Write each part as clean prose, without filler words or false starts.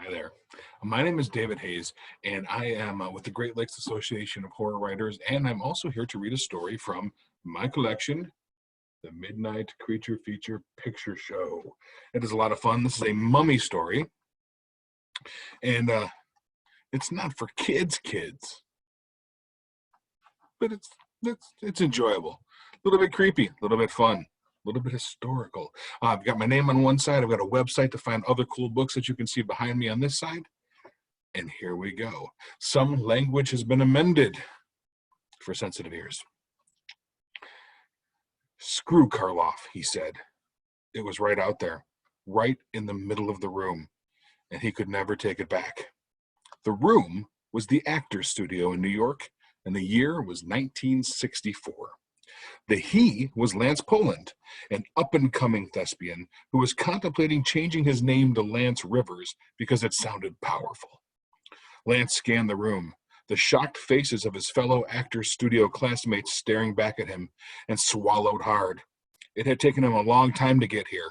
Hi there. My name is David Hayes, and I am with the Great Lakes Association of Horror Writers, and I'm also here to read a story from my collection, The Midnight Creature Feature Picture Show. It is a lot of fun. This is a mummy story, and it's not for kids, but it's enjoyable. A little bit creepy, a little bit fun, a little bit historical. I've got my name on one side. I've got a website to find other cool books that you can see behind me on this side. And here we go. Some language has been amended for sensitive ears. Screw Karloff, he said. It was right out there, right in the middle of the room, and he could never take it back. The room was the Actors Studio in New York, and the year was 1964. The he was Lance Poland, an up-and-coming thespian who was contemplating changing his name to Lance Rivers because it sounded powerful. Lance scanned the room, the shocked faces of his fellow Actors Studio classmates staring back at him, and swallowed hard. It had taken him a long time to get here.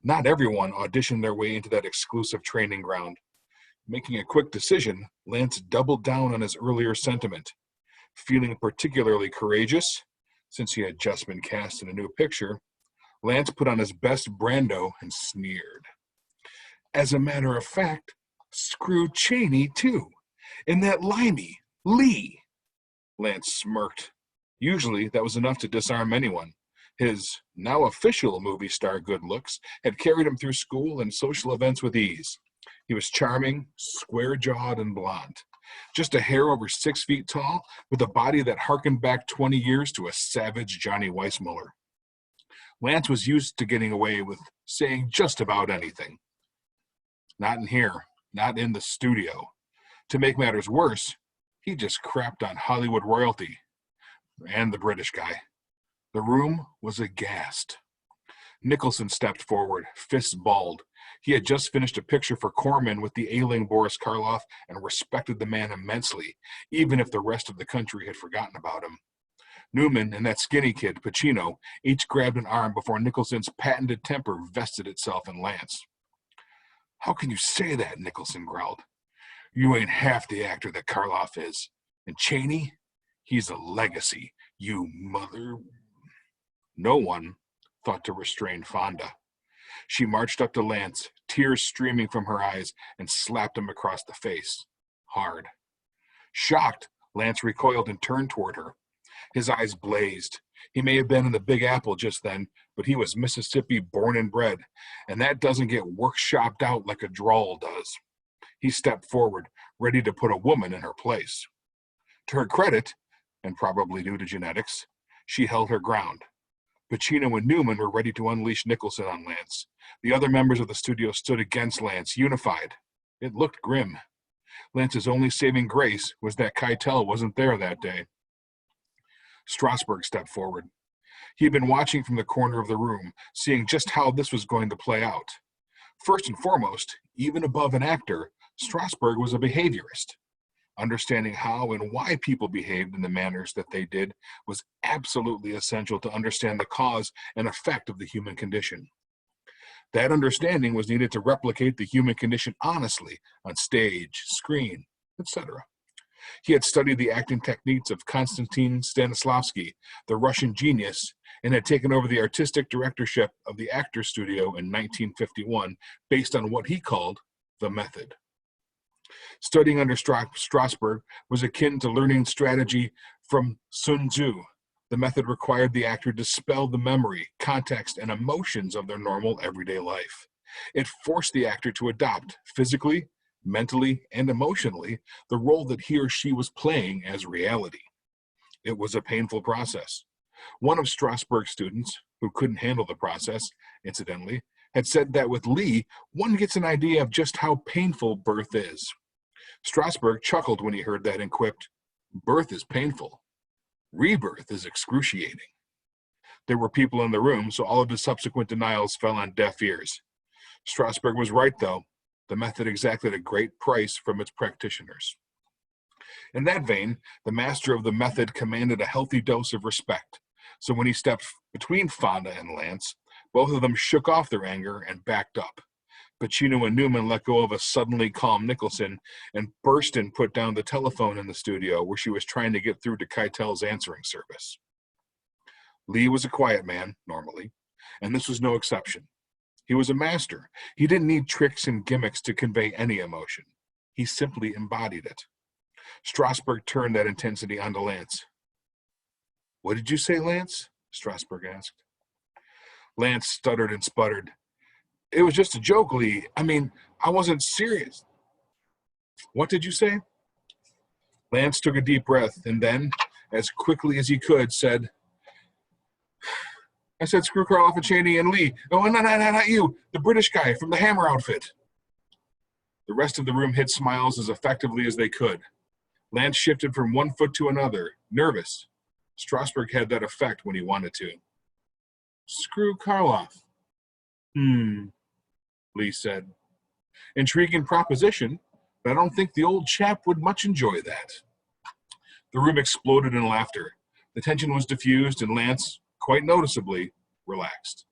Not everyone auditioned their way into that exclusive training ground. Making a quick decision, Lance doubled down on his earlier sentiment. Feeling particularly courageous, since he had just been cast in a new picture, Lance put on his best Brando and sneered. As a matter of fact, screw Cheney, too. And that limey, Lee. Lance smirked. Usually, that was enough to disarm anyone. His now official movie star good looks had carried him through school and social events with ease. He was charming, square-jawed, and blonde. Just a hair over 6 feet tall, with a body that harkened back 20 years to a savage Johnny Weissmuller. Lance was used to getting away with saying just about anything. Not in here. Not in the studio. To make matters worse, he just crapped on Hollywood royalty and the British guy. The room was aghast. Nicholson stepped forward, fists balled. He had just finished a picture for Corman with the ailing Boris Karloff and respected the man immensely, even if the rest of the country had forgotten about him. Newman and that skinny kid, Pacino, each grabbed an arm before Nicholson's patented temper vested itself in Lance. How can you say that? Nicholson growled. You ain't half the actor that Karloff is. And Cheney, he's a legacy, you mother... No one thought to restrain Fonda. She marched up to Lance, tears streaming from her eyes, and slapped him across the face. Hard. Shocked, Lance recoiled and turned toward her. His eyes blazed. He may have been in the Big Apple just then, but he was Mississippi born and bred, and that doesn't get workshopped out like a drawl does. He stepped forward, ready to put a woman in her place. To her credit, and probably due to genetics, she held her ground. Pacino and Newman were ready to unleash Nicholson on Lance. The other members of the studio stood against Lance, unified. It looked grim. Lance's only saving grace was that Keitel wasn't there that day. Strasberg stepped forward. He had been watching from the corner of the room, seeing just how this was going to play out. First and foremost, even above an actor, Strasberg was a behaviorist. Understanding how and why people behaved in the manners that they did was absolutely essential to understand the cause and effect of the human condition. That understanding was needed to replicate the human condition honestly on stage, screen, etc. He had studied the acting techniques of Konstantin Stanislavski, the Russian genius, and had taken over the artistic directorship of the Actors Studio in 1951 based on what he called the method. Studying under Strasberg was akin to learning strategy from Sun Tzu. The method required the actor to dispel the memory, context, and emotions of their normal everyday life. It forced the actor to adopt physically, mentally, and emotionally the role that he or she was playing as reality. It was a painful process. One of Strasberg's students, who couldn't handle the process, incidentally, had said that with Lee, one gets an idea of just how painful birth is. Strasberg chuckled when he heard that and quipped, "Birth is painful. Rebirth is excruciating." There were people in the room, so all of his subsequent denials fell on deaf ears. Strasberg was right, though. The method exacted a great price from its practitioners. In that vein, the master of the method commanded a healthy dose of respect. So when he stepped between Fonda and Lance, both of them shook off their anger and backed up. Pacino and Newman let go of a suddenly calm Nicholson, and Burstyn put down the telephone in the studio where she was trying to get through to Keitel's answering service. Lee was a quiet man, normally, and this was no exception. He was a master. He didn't need tricks and gimmicks to convey any emotion. He simply embodied it. Strasberg turned that intensity onto Lance. "What did you say, Lance?" Strasberg asked. Lance stuttered and sputtered. "It was just a joke, Lee. I mean, I wasn't serious." "What did you say?" Lance took a deep breath and then, as quickly as he could, said, "I said screw Karloff and Cheney and Lee. Oh, no, not you. The British guy from the Hammer outfit." The rest of the room hid smiles as effectively as they could. Lance shifted from one foot to another, nervous. Strasberg had that effect when he wanted to. "Screw Karloff." Lee said. "Intriguing proposition, but I don't think the old chap would much enjoy that." The room exploded in laughter. The tension was diffused, and Lance, quite noticeably, relaxed.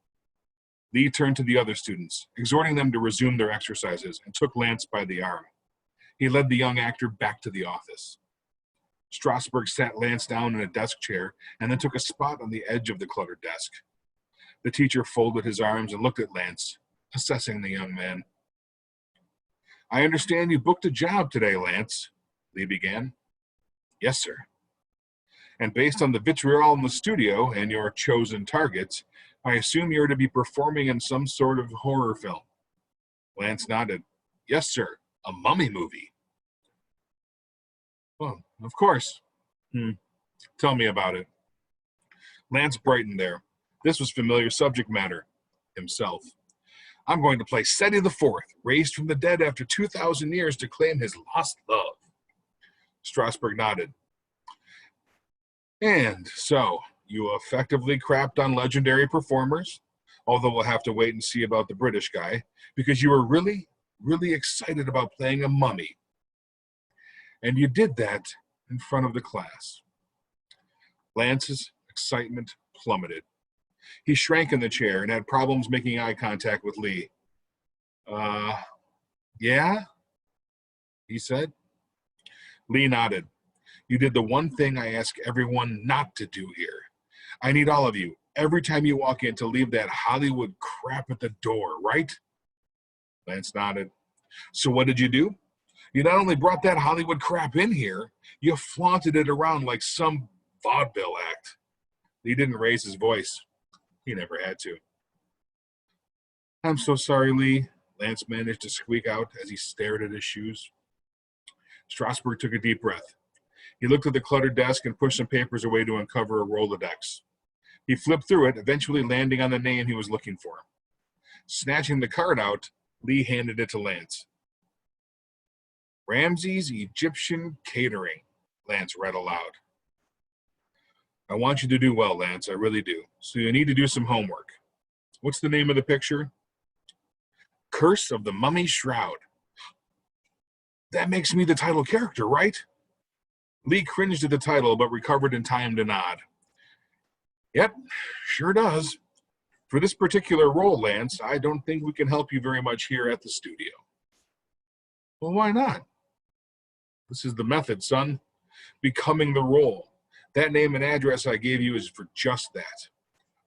Lee turned to the other students, exhorting them to resume their exercises, and took Lance by the arm. He led the young actor back to the office. Strasberg sat Lance down in a desk chair and then took a spot on the edge of the cluttered desk. The teacher folded his arms and looked at Lance, assessing the young man. "I understand you booked a job today, Lance," Lee began. "Yes, sir." "And based on the vitriol in the studio and your chosen targets, I assume you're to be performing in some sort of horror film." Lance nodded. "Yes, sir. A mummy movie." "Well, of course." Tell me about it." Lance brightened there. This was familiar subject matter. Himself. "I'm going to play Seti IV, raised from the dead after 2,000 years to claim his lost love." Strasberg nodded. "And so, you effectively crapped on legendary performers, although we'll have to wait and see about the British guy, because you were really, really excited about playing a mummy. And you did that in front of the class." Lance's excitement plummeted. He shrank in the chair and had problems making eye contact with Lee. Yeah?" he said. Lee nodded. "You did the one thing I ask everyone not to do here. I need all of you, every time you walk in, to leave that Hollywood crap at the door, right?" Lance nodded. "So what did you do? You not only brought that Hollywood crap in here, you flaunted it around like some vaudeville act." He didn't raise his voice. He never had to. "I'm so sorry, Lee," Lance managed to squeak out as he stared at his shoes. Strasberg took a deep breath. He looked at the cluttered desk and pushed some papers away to uncover a Rolodex. He flipped through it, eventually landing on the name he was looking for. Snatching the card out, Lee handed it to Lance. "Ramsey's Egyptian Catering," Lance read aloud. "I want you to do well, Lance, I really do. So you need to do some homework. What's the name of the picture?" "Curse of the Mummy Shroud." "That makes me the title character, right?" Lee cringed at the title, but recovered in time to nod. "Yep, sure does. For this particular role, Lance, I don't think we can help you very much here at the studio." "Well, why not?" "This is the method, son. Becoming the role. That name and address I gave you is for just that.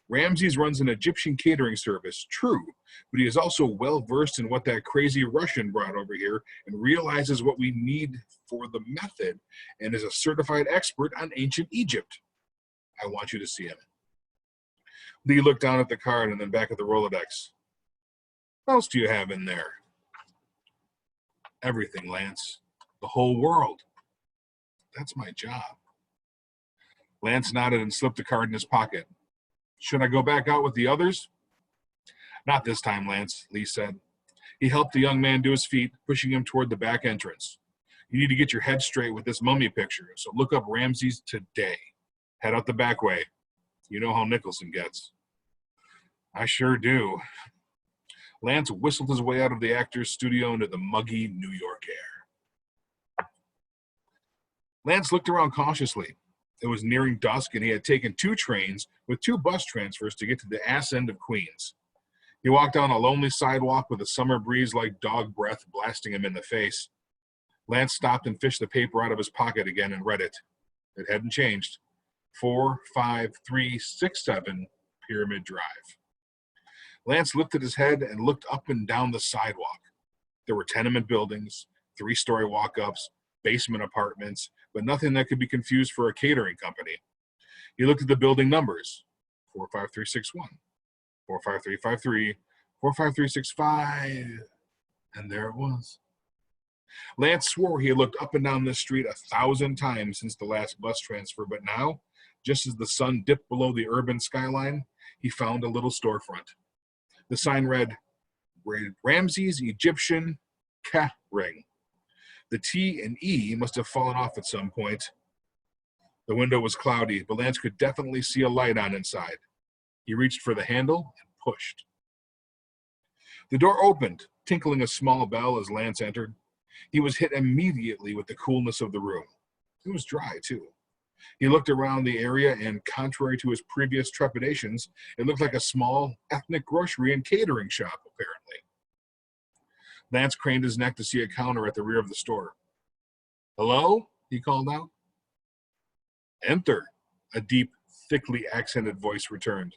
Ramses runs an Egyptian catering service, true, but he is also well-versed in what that crazy Russian brought over here and realizes what we need for the method and is a certified expert on ancient Egypt. I want you to see him." Lee looked down at the card and then back at the Rolodex. "What else do you have in there?" "Everything, Lance. The whole world. That's my job." Lance nodded and slipped the card in his pocket. "Should I go back out with the others?" "Not this time, Lance," Lee said. He helped the young man to his feet, pushing him toward the back entrance. "You need to get your head straight with this mummy picture, so look up Ramses today. Head out the back way. You know how Nicholson gets." "I sure do." Lance whistled his way out of the actor's studio into the muggy New York air. Lance looked around cautiously. It was nearing dusk, and he had taken 2 trains with 2 bus transfers to get to the ass end of Queens. He walked down a lonely sidewalk with a summer breeze like dog breath blasting him in the face. Lance stopped and fished the paper out of his pocket again and read it. It hadn't changed. 45367 Pyramid Drive. Lance lifted his head and looked up and down the sidewalk. There were tenement buildings, 3-story walk-ups, basement apartments, but nothing that could be confused for a catering company. He looked at the building numbers. 45361, 45353, 45365, and there it was. Lance swore he had looked up and down this street 1,000 times since the last bus transfer, but now, just as the sun dipped below the urban skyline, he found a little storefront. The sign read, Ramsey's Egyptian Cat Ring. The T and E must have fallen off at some point. The window was cloudy, but Lance could definitely see a light on inside. He reached for the handle and pushed. The door opened, tinkling a small bell as Lance entered. He was hit immediately with the coolness of the room. It was dry, too. He looked around the area, and contrary to his previous trepidations, it looked like a small ethnic grocery and catering shop, apparently. Lance craned his neck to see a counter at the rear of the store. Hello? He called out. Enter, a deep, thickly accented voice returned.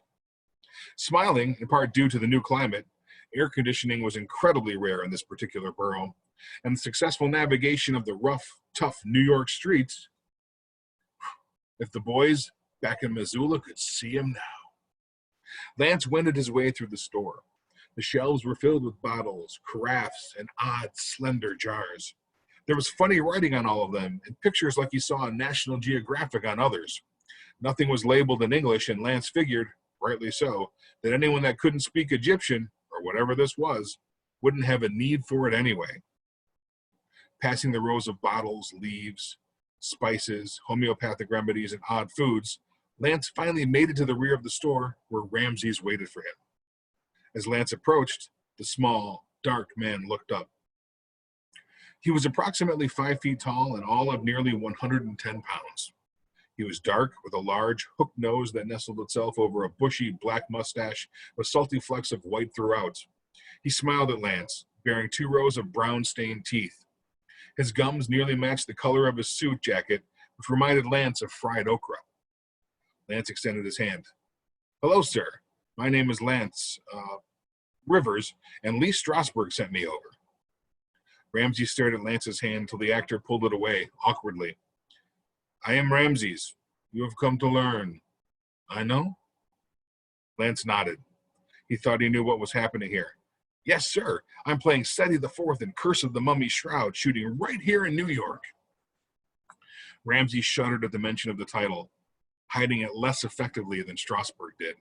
Smiling, in part due to the new climate, air conditioning was incredibly rare in this particular borough, and the successful navigation of the rough, tough New York streets. If the boys back in Missoula could see him now. Lance wended his way through the store. The shelves were filled with bottles, carafes, and odd, slender jars. There was funny writing on all of them, and pictures like he saw on National Geographic on others. Nothing was labeled in English, and Lance figured, rightly so, that anyone that couldn't speak Egyptian, or whatever this was, wouldn't have a need for it anyway. Passing the rows of bottles, leaves, spices, homeopathic remedies, and odd foods, Lance finally made it to the rear of the store where Ramses waited for him. As Lance approached, the small, dark man looked up. He was approximately 5 feet tall and all of nearly 110 pounds. He was dark, with a large, hooked nose that nestled itself over a bushy black mustache with salty flecks of white throughout. He smiled at Lance, bearing 2 rows of brown-stained teeth. His gums nearly matched the color of his suit jacket, which reminded Lance of fried okra. Lance extended his hand. Hello, sir. My name is Lance Rivers, and Lee Strasberg sent me over. Ramses stared at Lance's hand until the actor pulled it away, awkwardly. I am Ramses. You have come to learn. I know? Lance nodded. He thought he knew what was happening here. Yes, sir. I'm playing Seti IV in Curse of the Mummy Shroud, shooting right here in New York. Ramses shuddered at the mention of the title, hiding it less effectively than Strasberg did.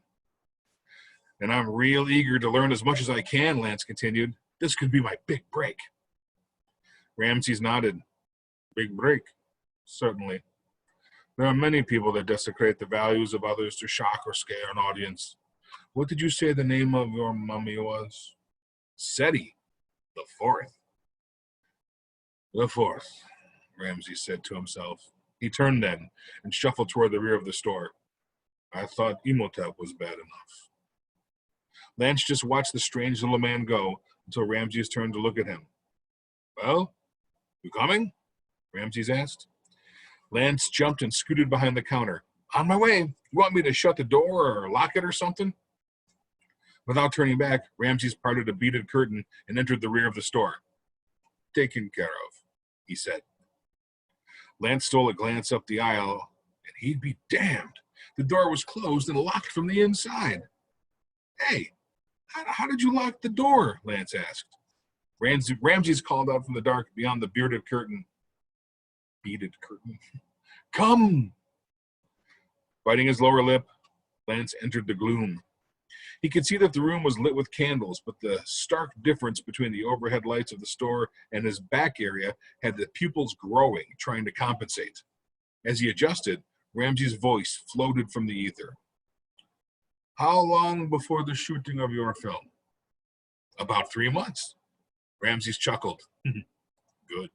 And I'm real eager to learn as much as I can, Lance continued. This could be my big break. Ramses nodded. Big break? Certainly. There are many people that desecrate the values of others to shock or scare an audience. What did you say the name of your mummy was? Seti IV. The fourth, Ramses said to himself. He turned then and shuffled toward the rear of the store. I thought Imhotep was bad enough. Lance just watched the strange little man go until Ramses turned to look at him. Well, you coming? Ramses asked. Lance jumped and scooted behind the counter. On my way. You want me to shut the door or lock it or something? Without turning back, Ramses parted a beaded curtain and entered the rear of the store. Taken care of, he said. Lance stole a glance up the aisle, and he'd be damned. The door was closed and locked from the inside. Hey, how did you lock the door? Lance asked. Ramses called out from the dark beyond the bearded curtain. Beaded curtain. Come! Biting his lower lip, Lance entered the gloom. He could see that the room was lit with candles, but the stark difference between the overhead lights of the store and his back area had the pupils growing, trying to compensate. As he adjusted, Ramses' voice floated from the ether. How long before the shooting of your film? About 3 months. Ramses chuckled. Good.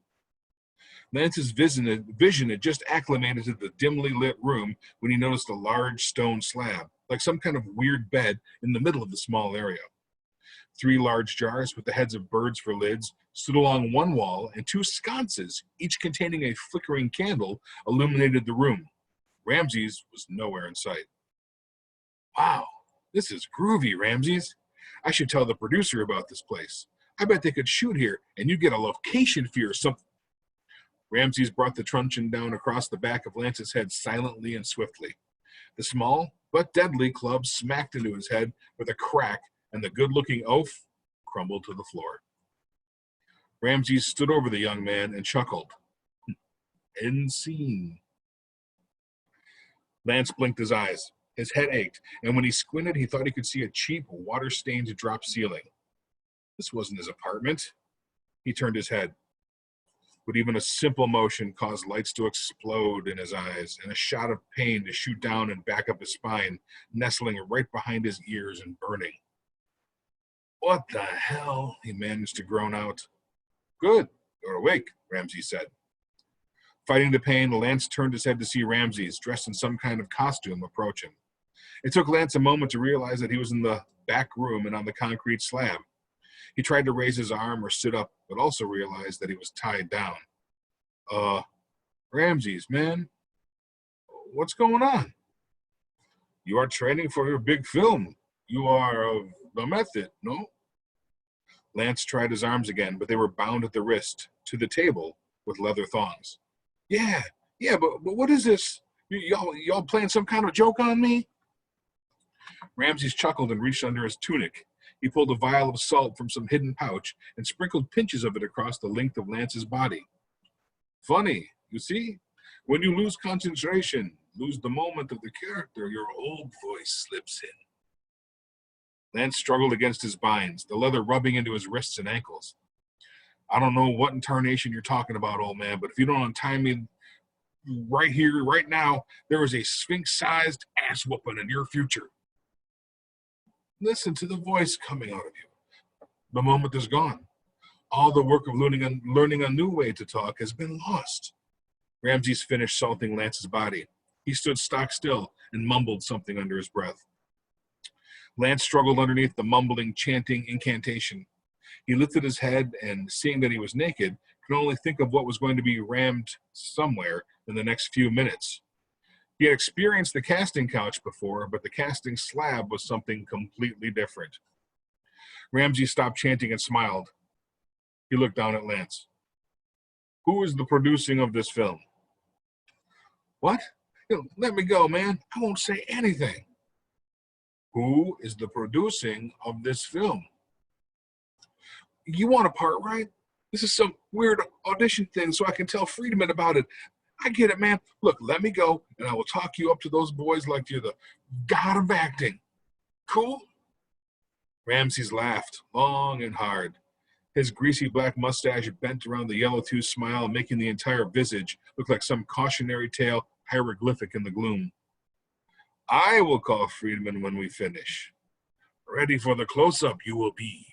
Lance's vision had just acclimated to the dimly lit room when he noticed a large stone slab, like some kind of weird bed, in the middle of the small area. 3 large jars with the heads of birds for lids stood along one wall, and 2 sconces, each containing a flickering candle, illuminated the room. Ramses was nowhere in sight. Wow, this is groovy, Ramses. I should tell the producer about this place. I bet they could shoot here, and you get a location fee or something. Ramses brought the truncheon down across the back of Lance's head silently and swiftly. The small but deadly club smacked into his head with a crack, and the good-looking oaf crumbled to the floor. Ramses stood over the young man and chuckled. End scene. Lance blinked his eyes. His head ached, and when he squinted, he thought he could see a cheap, water-stained drop ceiling. This wasn't his apartment. He turned his head. But even a simple motion caused lights to explode in his eyes and a shot of pain to shoot down and back up his spine, nestling right behind his ears and burning. What the hell? He managed to groan out. Good, you're awake, Ramses said. Fighting the pain, Lance turned his head to see Ramses, dressed in some kind of costume, approach him. It took Lance a moment to realize that he was in the back room and on the concrete slab. He tried to raise his arm or sit up, but also realized that he was tied down. Ramses, man, what's going on? You are training for your big film. You are of the method, no? Lance tried his arms again, but they were bound at the wrist to the table with leather thongs. Yeah, but what is this? Y'all playing some kind of joke on me? Ramses chuckled and reached under his tunic. He pulled a vial of salt from some hidden pouch and sprinkled pinches of it across the length of Lance's body. Funny, you see? When you lose concentration, lose the moment of the character, your old voice slips in. Lance struggled against his binds, the leather rubbing into his wrists and ankles. I don't know what incarnation you're talking about, old man, but if you don't untie me right here, right now, there is a sphinx-sized ass whooping in your future. Listen to the voice coming out of you. The moment is gone. All the work of learning a new way to talk has been lost. Ramses finished salting Lance's body. He stood stock still and mumbled something under his breath. Lance struggled underneath the mumbling, chanting incantation. He lifted his head and, seeing that he was naked, could only think of what was going to be rammed somewhere in the next few minutes. He had experienced the casting couch before, but the casting slab was something completely different. Ramses stopped chanting and smiled. He looked down at Lance. Who is the producing of this film? What? Let me go, man. I won't say anything. Who is the producing of this film? You want a part, right? This is some weird audition thing so I can tell Friedman about it. I get it, man. Look, let me go, and I will talk you up to those boys like you're the god of acting. Cool? Ramses laughed, long and hard. His greasy black mustache bent around the yellow-tooth smile, making the entire visage look like some cautionary tale hieroglyphic in the gloom. I will call Friedman when we finish. Ready for the close-up you will be.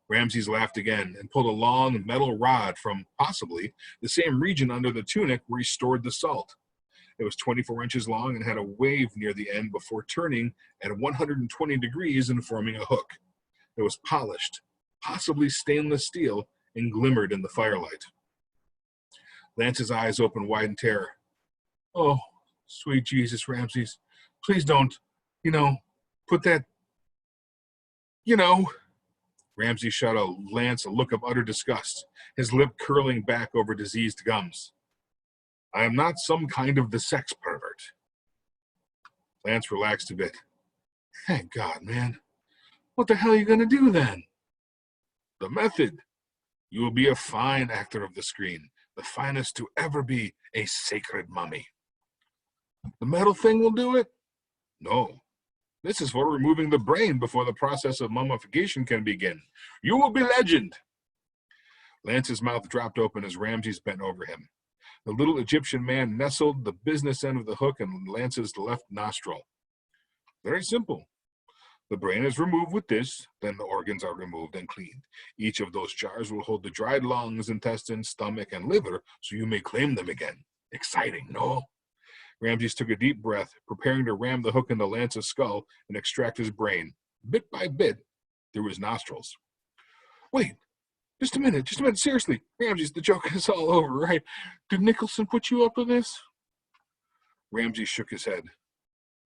Ramses laughed again and pulled a long metal rod from, possibly, the same region under the tunic where he stored the salt. It was 24 inches long and had a wave near the end before turning at 120 degrees and forming a hook. It was polished, possibly stainless steel, and glimmered in the firelight. Lance's eyes opened wide in terror. Oh, sweet Jesus, Ramses. Please don't, put that, Ramses shot Lance a look of utter disgust, his lip curling back over diseased gums. I am not some kind of the sex pervert. Lance relaxed a bit. Thank God, man. What the hell are you going to do then? The method. You will be a fine actor of the screen, the finest to ever be a sacred mummy. The metal thing will do it? No. This is for removing the brain before the process of mummification can begin. You will be legend. Lance's mouth dropped open as Ramses bent over him. The little Egyptian man nestled the business end of the hook in Lance's left nostril. Very simple. The brain is removed with this, then the organs are removed and cleaned. Each of those jars will hold the dried lungs, intestines, stomach, and liver, so you may claim them again. Exciting, no? Ramses took a deep breath, preparing to ram the hook into Lance's skull and extract his brain. Bit by bit, through his nostrils. Wait, just a minute, seriously. Ramses, the joke is all over, right? Did Nicholson put you up to this? Ramses shook his head.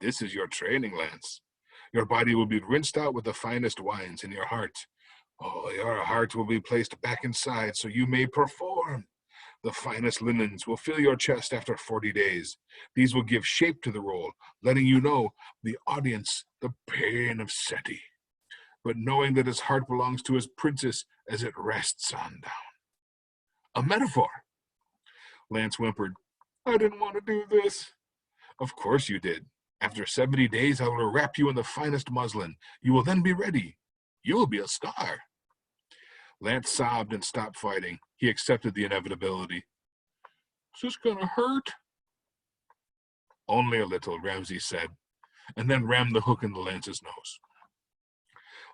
This is your training, Lance. Your body will be rinsed out with the finest wines, and your heart, oh, your heart will be placed back inside so you may perform. The finest linens will fill your chest after 40 days. These will give shape to the role, letting you know, the audience, the pain of Seti, but knowing that his heart belongs to his princess as it rests on down. A metaphor. Lance whimpered. I didn't want to do this. Of course you did. After 70 days, I will wrap you in the finest muslin. You will then be ready. You will be a star. Lance sobbed and stopped fighting. He accepted the inevitability. Is this gonna hurt? Only a little, Ramses said, and then rammed the hook into Lance's nose.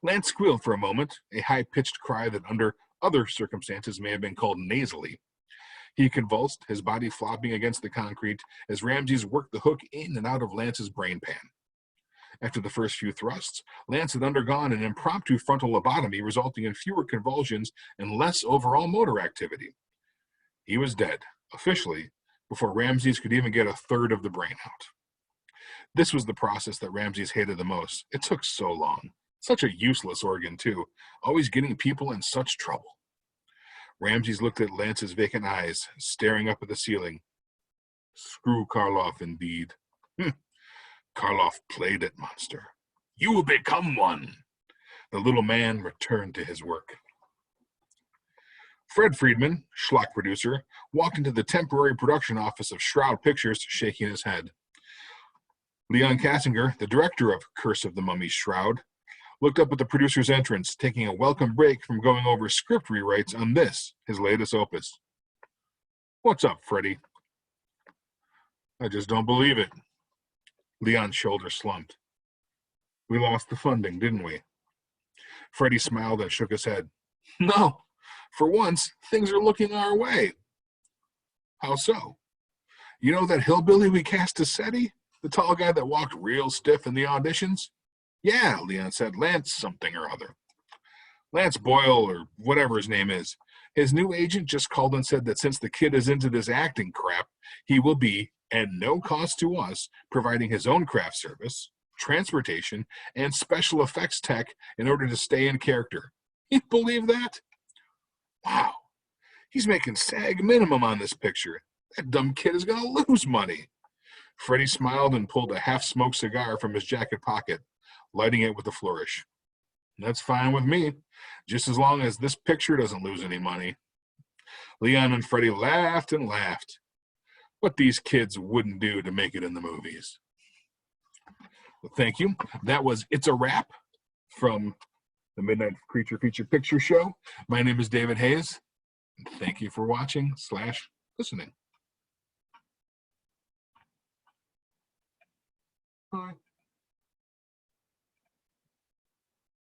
Lance squealed for a moment, a high-pitched cry that under other circumstances may have been called nasally. He convulsed, his body flopping against the concrete as Ramses worked the hook in and out of Lance's brain pan. After the first few thrusts, Lance had undergone an impromptu frontal lobotomy, resulting in fewer convulsions and less overall motor activity. He was dead, officially, before Ramses could even get a third of the brain out. This was the process that Ramses hated the most. It took so long. Such a useless organ, too, always getting people in such trouble. Ramses looked at Lance's vacant eyes, staring up at the ceiling. Screw Karloff, indeed. Karloff played it, monster. You will become one. The little man returned to his work. Fred Friedman, schlock producer, walked into the temporary production office of Shroud Pictures, shaking his head. Leon Kassinger, the director of Curse of the Mummy's Shroud, looked up at the producer's entrance, taking a welcome break from going over script rewrites on this, his latest opus. What's up, Freddie? I just don't believe it. Leon's shoulders slumped. We lost the funding, didn't we? Freddie smiled and shook his head. No, for once, things are looking our way. How so? You know that hillbilly we cast as Seti? The tall guy that walked real stiff in the auditions? Yeah, Leon said, Lance something or other. Lance Boyle, or whatever his name is. His new agent just called and said that since the kid is into this acting crap, he will be, at no cost to us, providing his own craft service, transportation, and special effects tech in order to stay in character. You believe that? Wow. He's making SAG minimum on this picture. That dumb kid is going to lose money. Freddie smiled and pulled a half-smoked cigar from his jacket pocket, lighting it with a flourish. That's fine with me, just as long as this picture doesn't lose any money. Leon and Freddie laughed and laughed. What these kids wouldn't do to make it in the movies. Well, thank you. That was It's a Wrap from the Midnight Creature Feature Picture Show. My name is David Hayes. Thank you for watching/listening. Bye.